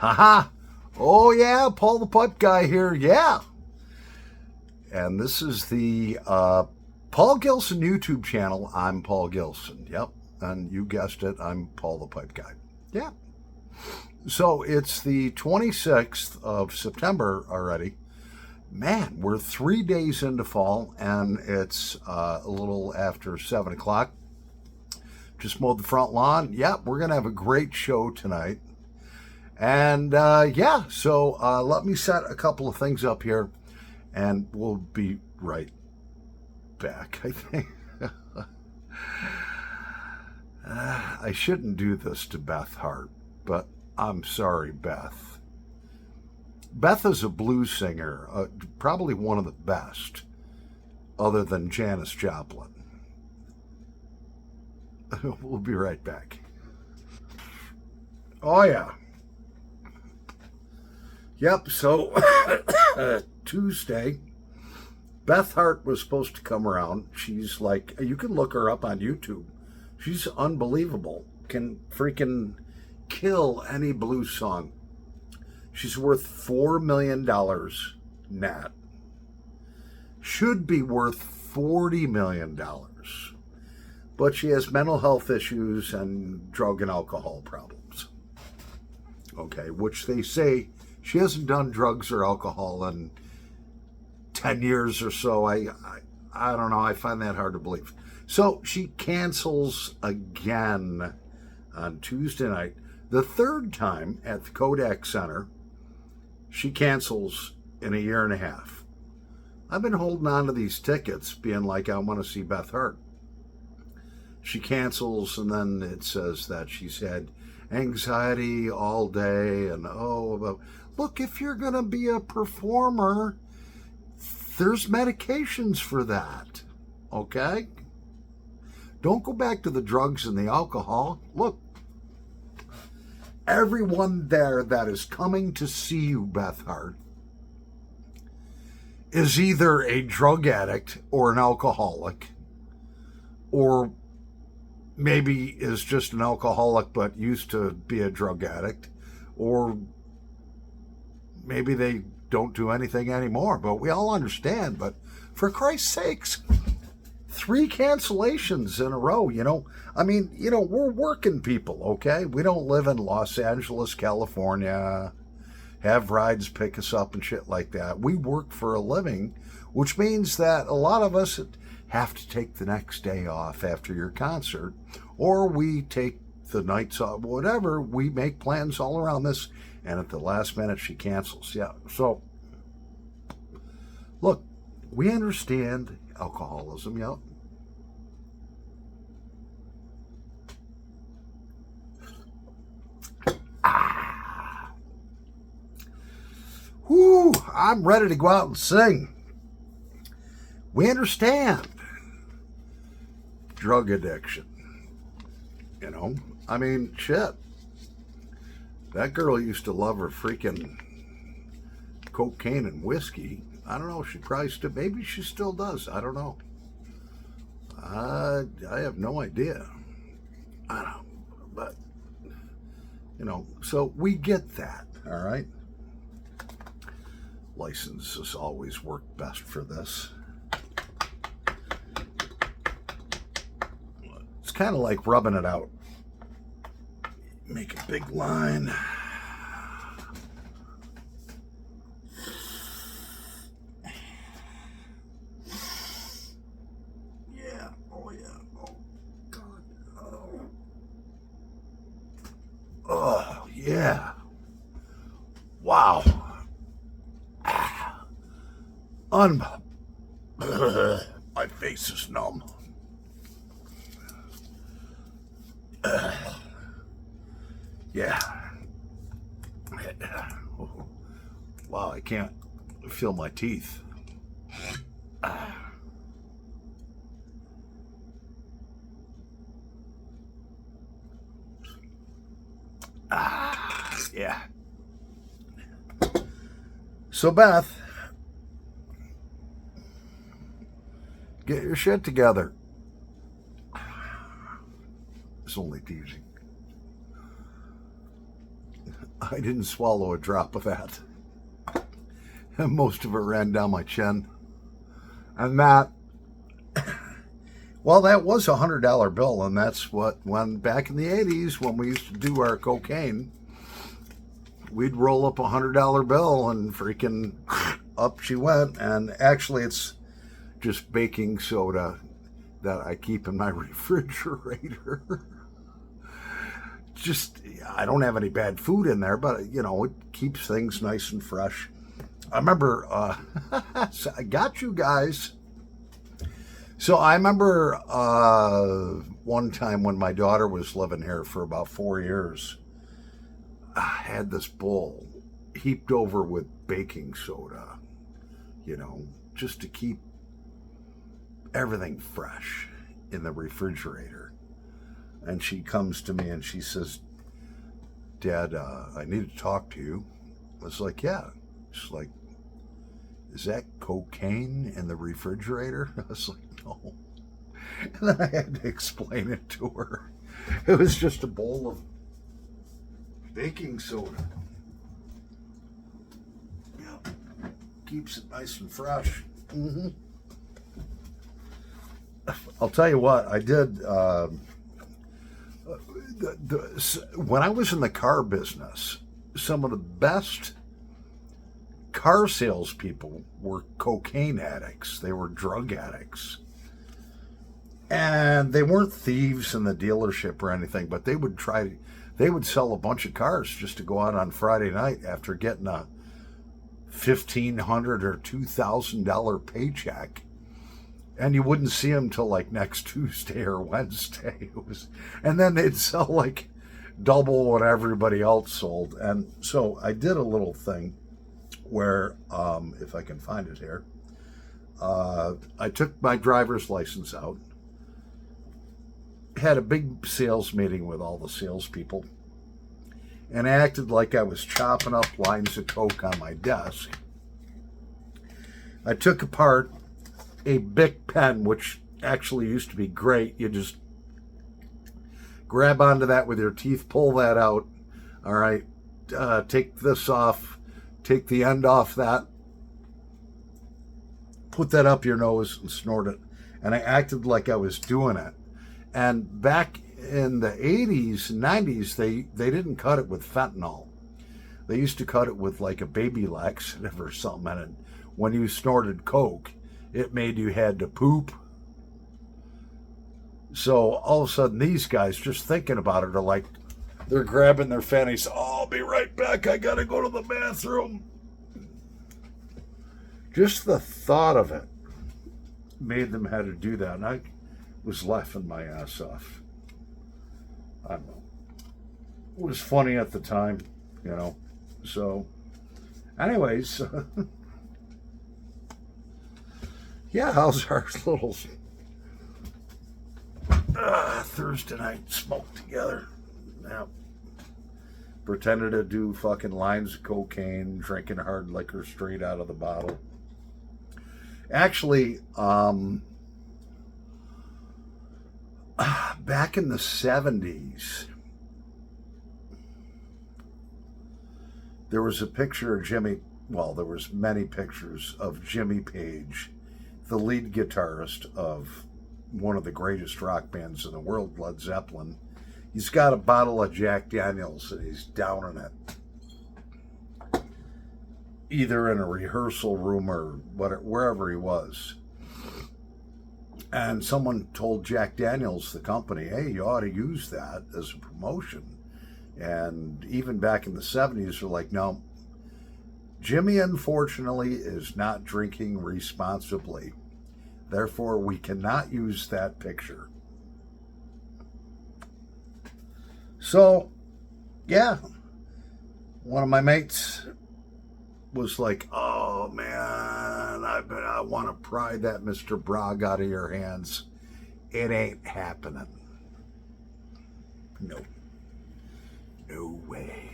Haha. Oh, yeah, Paul the Pipe Guy here. Yeah. And this is the Paul Gilson YouTube channel. I'm Paul Gilson. Yep. And you guessed it. I'm Paul the Pipe Guy. Yeah. So it's the 26th of September already. Man, we're 3 days into fall, and it's a little after 7 o'clock. Just mowed the front lawn. Yep, we're going to have a great show tonight. And yeah, so let me set a couple of things up here, and we'll be right back, I think. I shouldn't do this to Beth Hart, but I'm sorry, Beth. Beth is a blues singer, probably one of the best, other than Janis Joplin. We'll be right back. Oh, yeah. Yep, so Tuesday, Beth Hart was supposed to come around. She's like, you can look her up on YouTube. She's unbelievable. Can freaking kill any blues song. She's worth $4 million net. Should be worth $40 million. But she has mental health issues and drug and alcohol problems. Okay, which they say she hasn't done drugs or alcohol in 10 years or so. I don't know. I find that hard to believe. So she cancels again on Tuesday night. The third time at the Kodak Center, she cancels in a year and a half. I've been holding on to these tickets, being like, I want to see Beth Hart. She cancels, and then it says that she's had anxiety all day, and look, if you're going to be a performer, there's medications for that, okay? Don't go back to the drugs and the alcohol. Look, everyone there that is coming to see you, Beth Hart, is either a drug addict or an alcoholic, or maybe is just an alcoholic but used to be a drug addict, or maybe they don't do anything anymore. But we all understand. But for Christ's sakes, 3 cancellations in a row, I mean, we're working people, okay? We don't live in Los Angeles, California, have rides pick us up and shit like that. We work for a living, which means that a lot of us have to take the next day off after your concert, or we take the nights off, whatever. We make plans all around this, and at the last minute she cancels. Yeah, so look, we understand alcoholism. Yep. Whoo, I'm ready to go out and sing. We understand drug addiction. I mean, shit. That girl used to love her freaking cocaine and whiskey. I don't know. She probably still, maybe she still does. I don't know. I have no idea. I don't know. But, so we get that. All right. Licenses always work best for this. It's kind of like rubbing it out. Make a big line. Yeah. Oh, yeah. Oh, God. Oh, yeah. Wow. My face is numb. Yeah. Wow, I can't feel my teeth. Yeah. So, Beth, get your shit together. It's only teasing. I didn't swallow a drop of that. And most of it ran down my chin. And that, well, that was a $100 bill. And that's what, when back in the 80s, when we used to do our cocaine, we'd roll up a $100 bill and freaking up she went. And actually, it's just baking soda that I keep in my refrigerator. Just, I don't have any bad food in there, but, you know, it keeps things nice and fresh. I remember, I got you guys. So I remember one time when my daughter was living here for about 4 years, I had this bowl heaped over with baking soda, you know, just to keep everything fresh in the refrigerator. And she comes to me and she says, Dad, I need to talk to you. I was like, yeah. She's like, is that cocaine in the refrigerator? I was like, no. And then I had to explain it to her. It was just a bowl of baking soda. Yeah. Keeps it nice and fresh. Mm-hmm. I'll tell you what, I did... when I was in the car business, some of the best car salespeople were cocaine addicts. They were drug addicts. And they weren't thieves in the dealership or anything, but they would sell a bunch of cars just to go out on Friday night after getting a $1,500 or $2,000 paycheck. And you wouldn't see them till like next Tuesday or Wednesday. And then they'd sell like double what everybody else sold. And so I did a little thing where, if I can find it here, I took my driver's license out, had a big sales meeting with all the salespeople, and acted like I was chopping up lines of coke on my desk. I took apart a Bic pen, which actually used to be great. You just grab onto that with your teeth, pull that out. All right, take this off, take the end off that, put that up your nose and snort it. And I acted like I was doing it. And back in the 80s and 90s, they didn't cut it with fentanyl. They used to cut it with like a baby laxative or something. And when you snorted coke, it made you had to poop. So all of a sudden, these guys, just thinking about it, are like, they're grabbing their fannies. Oh, I'll be right back. I gotta go to the bathroom. Just the thought of it made them have to do that. And I was laughing my ass off. I don't know. It was funny at the time, you know. So, anyways, yeah, how's our little Thursday night smoke together? Yeah. Pretended to do fucking lines of cocaine, drinking hard liquor straight out of the bottle. Actually, back in the 70s, there was a picture of Jimmy, well, there was many pictures of Jimmy Page, the lead guitarist of one of the greatest rock bands in the world, Led Zeppelin. He's got a bottle of Jack Daniels and he's downing it, either in a rehearsal room or wherever he was. And someone told Jack Daniels, the company, hey, you ought to use that as a promotion. And even back in the 70s, they're like, no, Jimmy, unfortunately, is not drinking responsibly. Therefore, we cannot use that picture. So, yeah, one of my mates was like, oh, man, I want to pry that Mr. Bragg out of your hands. It ain't happening. No. No way.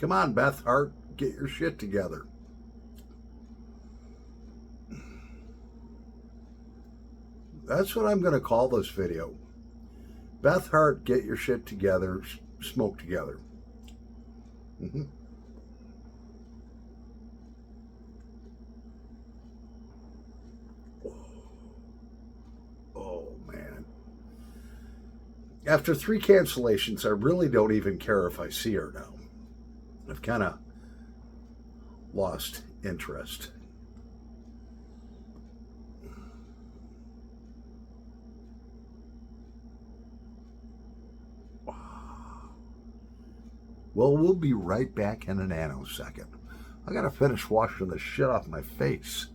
Come on, Beth Hart, get your shit together. That's what I'm going to call this video. Beth Hart, get your shit together, smoke together. Mm-hmm. Oh, man. After 3 cancellations, I really don't even care if I see her now. I've kind of lost interest. Well, we'll be right back in a nanosecond. I gotta finish washing the shit off my face.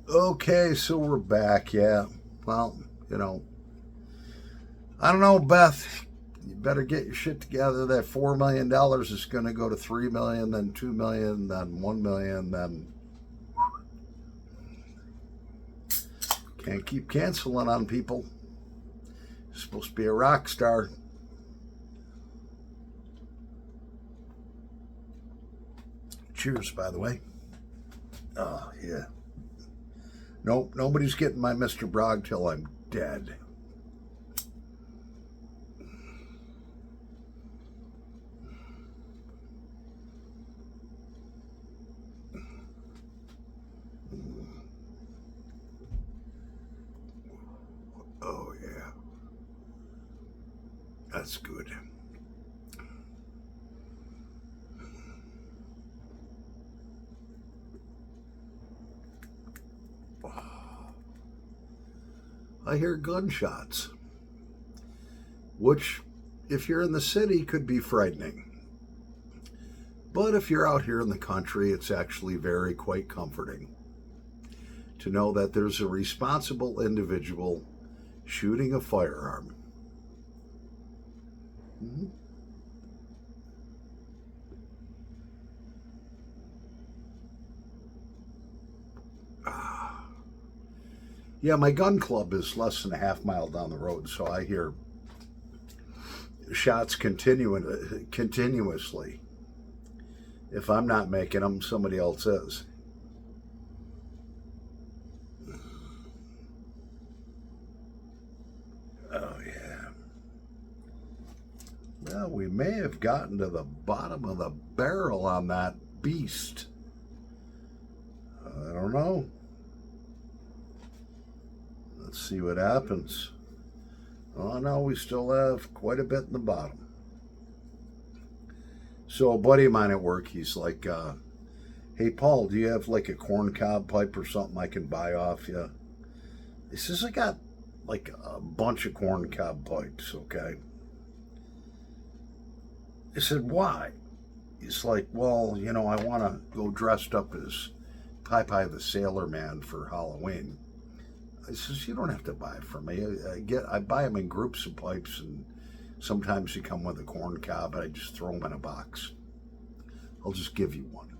Okay, so we're back, yeah. Well, I don't know, Beth. You better get your shit together. That $4 million is going to go to $3 million, then $2 million, then $1 million, then can't keep canceling on people. You're supposed to be a rock star. Cheers, by the way. Oh, yeah. Nope, nobody's getting my Mr. Bragg till I'm dead. Oh, yeah. That's good. I hear gunshots, which, if you're in the city, could be frightening. But if you're out here in the country, it's actually quite comforting to know that there's a responsible individual shooting a firearm. Mm-hmm. Yeah, my gun club is less than a half mile down the road, so I hear shots continuously. If I'm not making them, somebody else is. Oh, yeah. Well, we may have gotten to the bottom of the barrel on that beast. I don't know. Let's see what happens. Oh, no, we still have quite a bit in the bottom. So a buddy of mine at work, he's like, hey, Paul, do you have like a corn cob pipe or something I can buy off you? He says, I got like a bunch of corn cob pipes, okay? I said, why? He's like, well, I want to go dressed up as Popeye the Sailor Man for Halloween. I says, you don't have to buy it from me. I buy them in groups of pipes, and sometimes you come with a corn cob, and I just throw them in a box. I'll just give you one.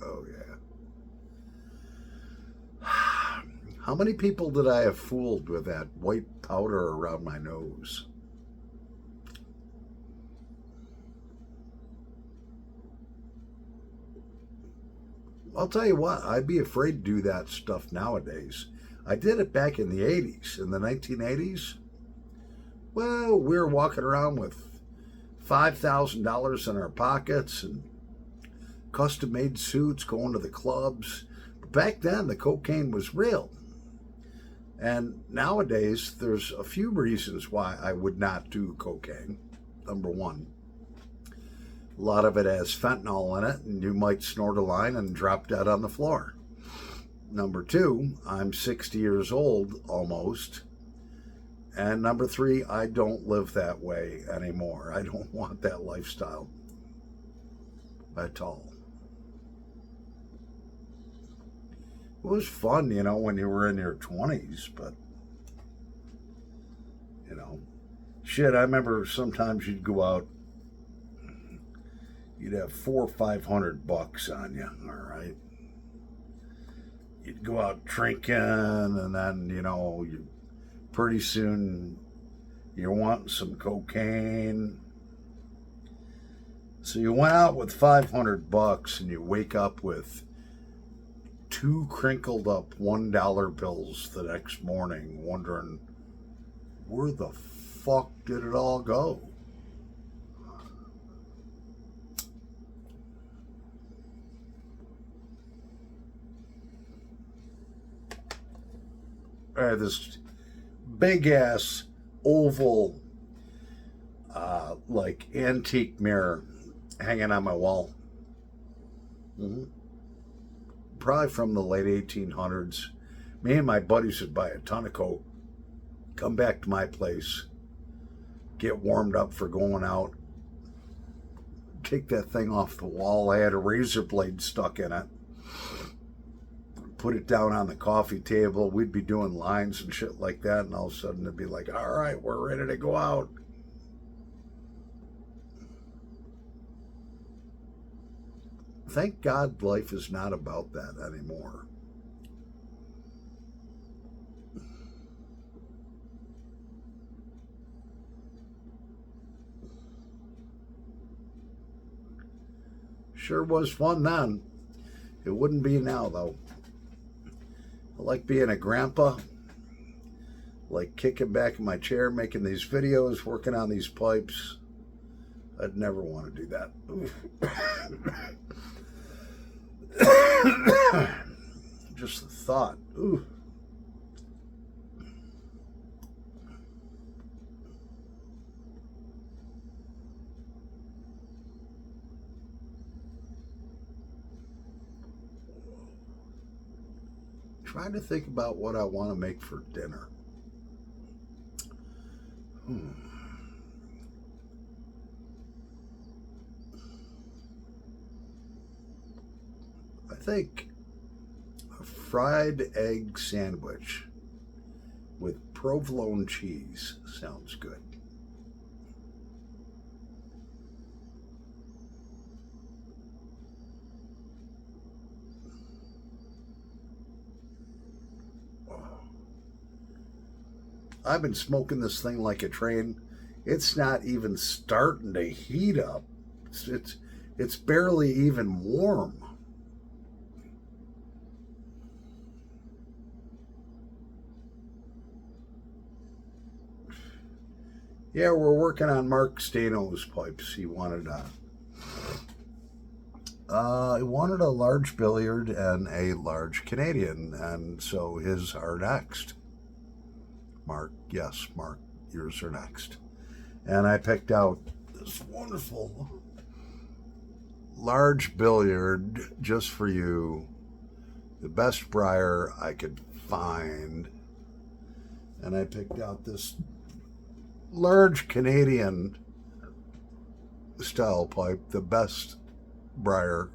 Oh, yeah. How many people did I have fooled with that white powder around my nose? I'll tell you what, I'd be afraid to do that stuff nowadays. I did it back in the 80s, in the 1980s. Well, we were walking around with $5,000 in our pockets and custom-made suits, going to the clubs. But back then, the cocaine was real. And nowadays, there's a few reasons why I would not do cocaine. Number one, a lot of it has fentanyl in it, and you might snort a line and drop dead on the floor. Number two, I'm 60 years old, almost. And number three, I don't live that way anymore. I don't want that lifestyle at all. It was fun, when you were in your 20s, but, shit, I remember sometimes you'd go out, you'd have $400 or $500 on you, all right? you'd go out drinking, and then, you pretty soon you're wanting some cocaine. So you went out with $500 and you wake up with two crinkled up $1 bills the next morning, wondering where the fuck did it all go? I had this big ass oval, like antique mirror hanging on my wall. Mm-hmm. Probably from the late 1800s. Me and my buddies would buy a ton of coke, come back to my place, get warmed up for going out, take that thing off the wall. I had a razor blade stuck in it. Put it down on the coffee table. We'd be doing lines and shit like that, and all of a sudden it'd be like, all right, we're ready to go out. Thank God life is not about that anymore. Sure was fun then. It wouldn't be now, though. I like being a grandpa, like kicking back in my chair, making these videos, working on these pipes. I'd never want to do that. Just the thought. Ooh. Trying to think about what I want to make for dinner. I think a fried egg sandwich with provolone cheese sounds good. I've been smoking this thing like a train. It's not even starting to heat up. It's barely even warm. Yeah, we're working on Mark Stano's pipes. He wanted a large billiard and a large Canadian, and so his are next. Mark, yes, Mark, yours are next. And I picked out this wonderful large billiard just for you, the best briar I could find. And I picked out this large Canadian style pipe, the best briar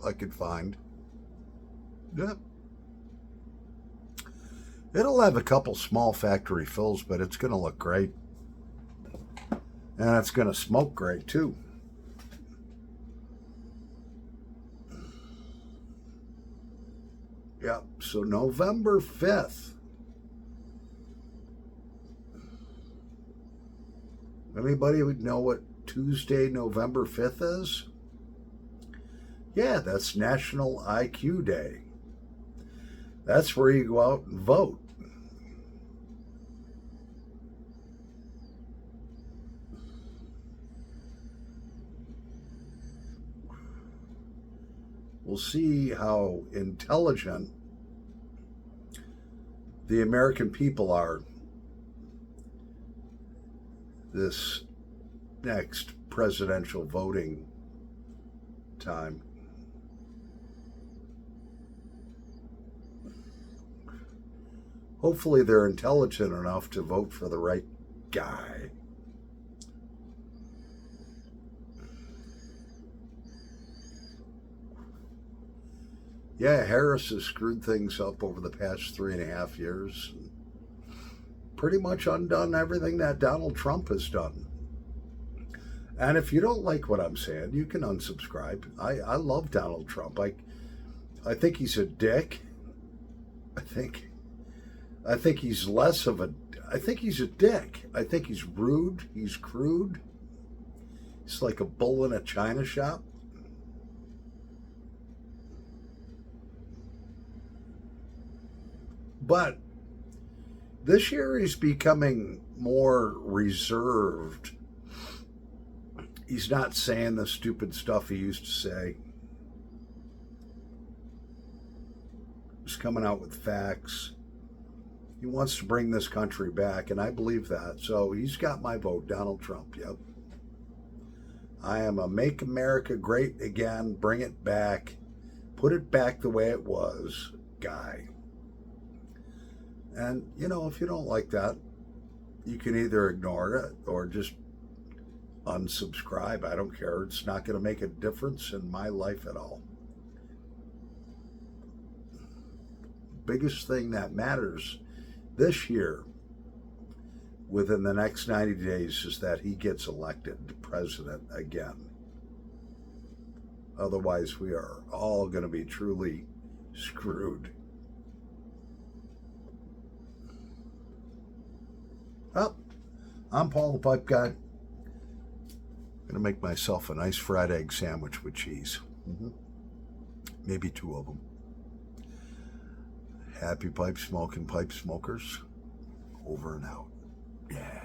I could find. Yep. It'll have a couple small factory fills, but it's going to look great. And it's going to smoke great, too. Yep, so November 5th. Anybody would know what Tuesday, November 5th is? Yeah, that's National IQ Day. That's where you go out and vote. We'll see how intelligent the American people are this next presidential voting time. Hopefully they're intelligent enough to vote for the right guy. Yeah, Harris has screwed things up over the past 3.5 years. Pretty much undone everything that Donald Trump has done. And if you don't like what I'm saying, you can unsubscribe. I love Donald Trump. I think he's a dick. I think he's less of a. I think he's a dick. I think he's rude. He's crude. He's like a bull in a china shop. But this year he's becoming more reserved. He's not saying the stupid stuff he used to say. He's coming out with facts. He wants to bring this country back, and I believe that. So he's got my vote, Donald Trump. Yep. I am a make America great again, bring it back, put it back the way it was guy. And, if you don't like that, you can either ignore it or just unsubscribe. I don't care. It's not going to make a difference in my life at all. Biggest thing that matters this year, within the next 90 days, is that he gets elected president again. Otherwise, we are all going to be truly screwed. Well, I'm Paul the Pipe Guy. I'm going to make myself a nice fried egg sandwich with cheese. Maybe 2 of them. Happy pipe smoking pipe smokers. Over and out. Yeah.